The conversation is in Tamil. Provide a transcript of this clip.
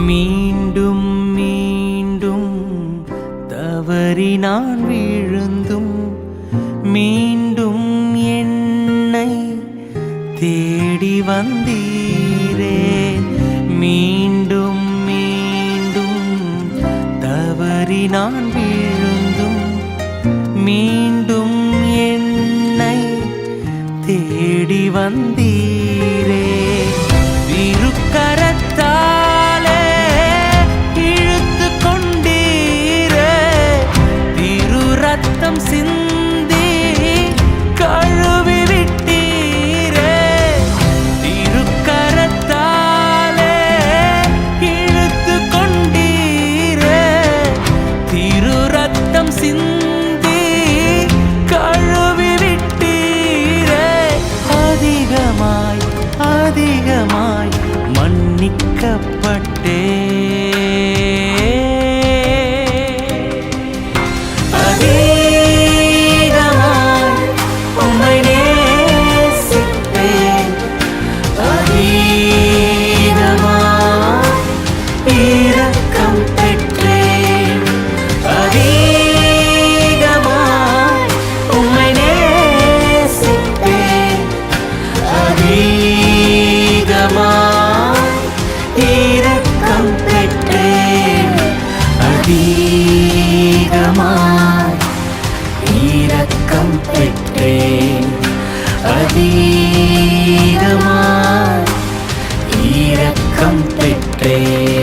மீண்டும் மீண்டும் தவறி நான் விழுந்தும் மீண்டும் என்னை தேடி வந்தீரே. மீண்டும் மீண்டும் தவறி நான் விழுந்தும் மீண்டும் என்னை தேடி வந்தீரே. திருக்கரத்தாலே இழுத்து கொண்டீரே, திரு ரத்தம் சிந்தி கழுவி விட்டீரே. திருக்கரத்தாலே இழுத்து கொண்டீரே, திரு ரத்தம் சிந்தி கழுவி விட்டீரே. அதிகமாய் அதிகமாய் மன்னிக்கப்பட்டே. அதிகமாய் உம்மை நேசிப்பேன், அதிகமாய் இரக்கம் பெற்றேன். அதிகமாய் உம்மை நேசிப்பேன், அதிகமாய் இரக்கம் பெற்றேன். அதிகமாய் இரக்கம் பெற்றேன், அதிகமாய் இரக்கம் பெற்றேன்.